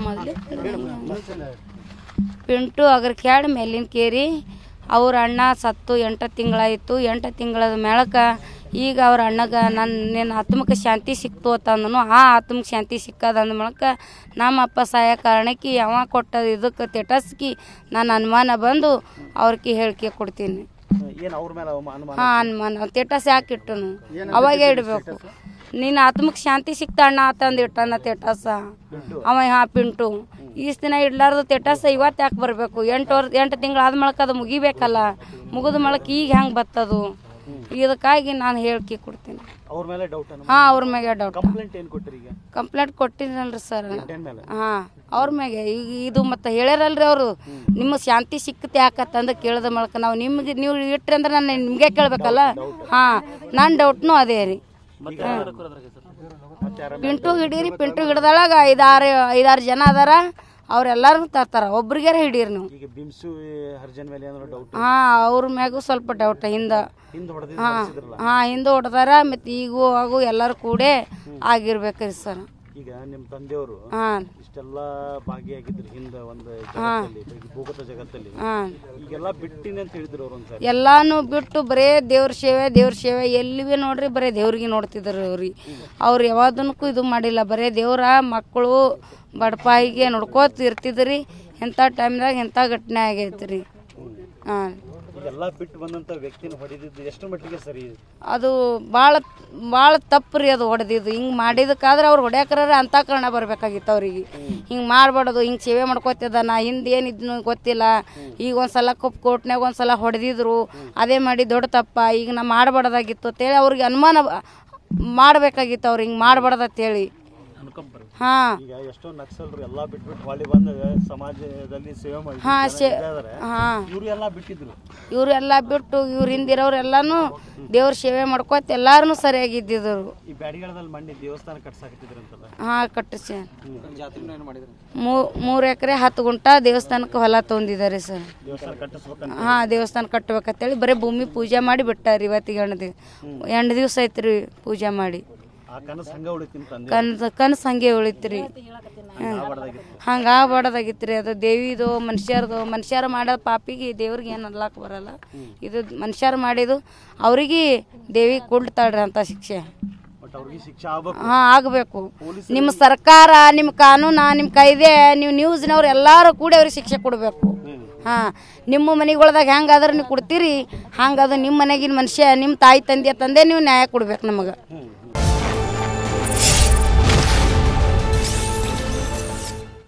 ಮೊದಲೇ ಪಿಂಟು ಅಗರ್ಕ್ಯಾಡ್ ಮೇಲಿನ ಕೇರಿ ಅವ್ರ ಅಣ್ಣ ಸತ್ತು 8 ತಿಂಗಳಾಯಿತು. 8 ತಿಂಗಳದ ಮೇಳಕ್ಕೆ ಈಗ ಅವ್ರ ಅಣ್ಣಗೆ ನಿನ್ನ ಆತ್ಮಕ್ಕೆ ಶಾಂತಿ ಸಿಕ್ತು ಅಂತಂದನು. ಆ ಆತ್ಮಕ್ಕೆ ಶಾಂತಿ ಸಿಕ್ಕದ ಅಂದ ಮೂಲಕ ನಮ್ಮ ಅಪ್ಪ ಸಾಯ ಕಾರಣಕ್ಕೆ ಅವ ಕೊಟ್ಟ ಇದಕ್ಕೆ ತೆಟಸ್ಕಿ ನಾನು ಅನುಮಾನ ಬಂದು ಅವ್ರಿಗೆ ಹೇಳಿಕೆ ಕೊಡ್ತೀನಿ. ಹಾಂ ಅನುಮಾನ ತೆಟಸ್ ಯಾಕೆ ಇಟ್ಟನು ಅವಾಗ ಇಡಬೇಕು. ನಿನ್ನ ಆತ್ಮಕ್ಕೆ ಶಾಂತಿ ಸಿಕ್ತ ಅಣ್ಣ ಆತಂದು ಇಟ್ಟನ ತೆಟಸ ಅವ. ಹಾಂ ಪಿಂಟು ಈಸ್ ದಿನ ಇಡ್ಲಾರ್ದು ತೆಟಸ ಇವತ್ತು ಯಾಕೆ ಬರಬೇಕು? 8 ತಿಂಗಳಾದ ಮೂಲಕ ಅದು ಮುಗಿಬೇಕಲ್ಲ. ಮುಗಿದ ಮೂಲಕ ಈಗ ಹೆಂಗೆ ಬರ್ತದು? ಇದಕ್ಕಾಗಿ ನಾನು ಹೇಳಿಕೆ ಕೊಡ್ತೀನಿ. ಹಾಂ ಅವ್ರ ಮ್ಯಾಗೆ ಡೌಟ್. Complaint ಕೊಟ್ಟಿನಲ್ರಿ sir. ಹಾಂ ಅವ್ರ ಮ್ಯಾಗೆ ಈಗ ಇದು ಮತ್ತು ಹೇಳ್ಯಾರಲ್ರಿ ಅವರು ನಿಮಗೆ ಶಾಂತಿ ಸಿಕ್ಕತ್ತೆ ಯಾಕತ್ತಂದು ಕೇಳಿದ ಮೂಲಕ ನಾವು ನಿಮ್ಗೆ ನೀವು ಇಟ್ರಿ ಅಂದ್ರೆ ನಾನು ನಿಮಗೆ ಕೇಳಬೇಕಲ್ಲ. ಹಾಂ ನನ್ನ ಡೌಟ್ನು ಅದೇ ರೀ. ಪಿಂಟು ಹಿಡೀರಿ. ಪಿಂಟು ಹಿಡ್ದೊಳಗ 5-6 ಜನ ಅದಾರ. ಅವ್ರೆಲ್ಲಾರು ತರ್ತಾರ. ಒಬ್ರಿಗಾರ ಹಿಡೀರಿ ನೀವು. ಹಾಂ ಅವ್ರ ಮ್ಯಾಗೂ ಸ್ವಲ್ಪ ಡೌಟ್. ಹಿಂದೆ ಹೊಡೆದಾರ ಮತ್ತು ಈಗೂ ಹಾಗೂ ಎಲ್ಲರೂ ಕೂಡೇ ಆಗಿರ್ಬೇಕ್ರಿ ಸರ್. ಈಗ ನಿಮ್ಮ ತಂದೆಯವರು ಇಷ್ಟೆಲ್ಲ ಭಾಗಿಯಾಗಿದ್ರು ಹಿಂದೆ ಒಂದು ಭೂಗತ ಜಗತ್ತಲ್ಲಿ. ಈಗೆಲ್ಲ ಬಿಟ್ಟಿನಿ ಅಂತ ಹೇಳಿದ್ರು ಅವ್ರು. ಎಲ್ಲಾನು ಬಿಟ್ಟು ಬರೇ ದೇವ್ರ ಸೇವೆ ಎಲ್ಲಿ ಭೀ ನೋಡ್ರಿ ಬರೇ ದೇವ್ರಿಗೆ ನೋಡ್ತಿದ್ರು ಅವ್ರಿಗೆ. ಅವ್ರು ಯಾವ್ದನ್ನಕ್ಕೂ ಇದು ಮಾಡಿಲ್ಲ. ಬರೇ ದೇವ್ರ ಮಕ್ಕಳು ಬಡಪಾಯಿಗೆ ನೋಡ್ಕೋತ ಇರ್ತಿದ್ರಿ. ಎಂಥ ಟೈಮ್ದಾಗ ಎಂಥ ಘಟನೆ ಆಗೈತ್ರಿ. ಹಾಂ ಎಲ್ಲ ಬಿಟ್ಟು ಬಂದಂಥ ವ್ಯಕ್ತಿನ ಹೊಡೆದಿದ್ದು ಎಷ್ಟು ಮಟ್ಟಿಗೆ ಸರಿ? ಅದು ಭಾಳ ತಪ್ಪು ರೀ ಅದು ಹೊಡೆದಿದ್ದು. ಹಿಂಗೆ ಮಾಡಿದಕ್ಕಾದ್ರೆ ಅವ್ರು ಹೊಡ್ಯಾಕ್ರ ಅಂತ ಕಾರಣ ಬರ್ಬೇಕಾಗಿತ್ತು ಅವ್ರಿಗೆ. ಹಿಂಗೆ ಮಾಡ್ಬಾರ್ದು. ಹಿಂಗೆ ಸೇವೆ ಮಾಡ್ಕೋತಿದ್ದ ನಾ ಹಿಂದೆ ಏನಿದ್ನು ಗೊತ್ತಿಲ್ಲ. ಈಗ ಒಂದ್ಸಲ ಕೋರ್ಟ್ನಾಗ ಒಂದ್ಸಲ ಹೊಡೆದಿದ್ರು. ಅದೇ ಮಾಡಿ ದೊಡ್ಡ ತಪ್ಪ. ಈಗ ನಾ ಮಾಡಬಾರ್ದಾಗಿತ್ತು ಅಂತೇಳಿ ಅವ್ರಿಗೆ ಅನುಮಾನ ಮಾಡಬೇಕಾಗಿತ್ತು. ಅವ್ರು ಹಿಂಗೆ ಮಾಡಬಾರ್ದಂತೇಳಿ. ಹಾಂ ಎಷ್ಟೋ ನಕ್ಸಲರು ಎಲ್ಲ ಬಿಟ್ಬಿಟ್ಟು ಹೊಳ್ಳಿ ಬಂದ ಸಮಾಜದಲ್ಲಿ ಸೇವೆ ಮಾಡಿ. ಹಾಂ ಇವರೆಲ್ಲ ಬಿಟ್ಟು ಇವ್ರ ಹಿಂದಿರೋರೆಲ್ಲಾನು ದೇವ್ರ ಸೇವೆ ಮಾಡ್ಕೋತ ಎಲ್ಲಾರು ಸರಿಯಾಗಿದ್ದಿದ್ರು. ಈ ಬ್ಯಾಡಿಗಳದಲ್ಲಿ ಮಣ್ಣಿ ದೇವಸ್ಥಾನ ಕಟ್ಸಾಕತ್ತಿದ್ರಂತಲ್ಲ. ಹಾಂ ಕಟ್ಟಿಸಿ 3 ಎಕರೆ 10 ಗುಂಟ ದೇವಸ್ಥಾನಕ್ಕೆ ಹೊಲ ತೊಗೊಂಡಿದ್ದಾರೆ ಸರ್. ಹಾಂ ದೇವಸ್ಥಾನ ಕಟ್ಬೇಕಂತೇಳಿ ಬರೀ ಭೂಮಿ ಪೂಜೆ ಮಾಡಿ ಬಿಟ್ಟಾರಿ. ಇವತ್ತಿಗೆ 8 ದಿವಸ ಐತ್ರಿ ಪೂಜೆ ಮಾಡಿ. ಕನಸು ಹಂಗೆ ಉಳಿತ್ರಿ. ಹಂಗೆ ಆಗ್ಬಾರ್ದಾಗಿತ್ತು ರೀ. ಅದು ದೇವಿದು ಮನುಷ್ಯರು ಮಾಡೋ ಪಾಪಿಗೆ ದೇವ್ರಿಗೆ ಏನು ಅನ್ಲಾಕ್ ಬರಲ್ಲ. ಇದು ಮನುಷ್ಯರು ಮಾಡಿದ್ದು ಅವ್ರಿಗೆ ದೇವಿ ಕೊಡ್ತಾಳ್ರಿ ಅಂತ ಶಿಕ್ಷೆ. ಹಾಂ ಆಗಬೇಕು. ನಿಮ್ಮ ಸರ್ಕಾರ, ನಿಮ್ಮ ಕಾನೂನು, ನಿಮ್ಮ ಕಾಯ್ದೆ, ನೀವು ನ್ಯೂಸ್ನವ್ರು ಎಲ್ಲರೂ ಕೂಡಿ ಅವ್ರಿಗೆ ಶಿಕ್ಷೆ ಕೊಡಬೇಕು. ಹಾಂ ನಿಮ್ಮ ಮನೆಗಳ್ದಾಗ ಹೆಂಗಾದ್ರೆ ನೀವು ಕೊಡ್ತೀರಿ ಹಂಗದು ನಿಮ್ಮ ಮನೆಗಿನ ಮನುಷ್ಯ ನಿಮ್ಮ ತಾಯಿ ತಂದೆ ನೀವು ನ್ಯಾಯ ಕೊಡ್ಬೇಕು ನಮಗೆ.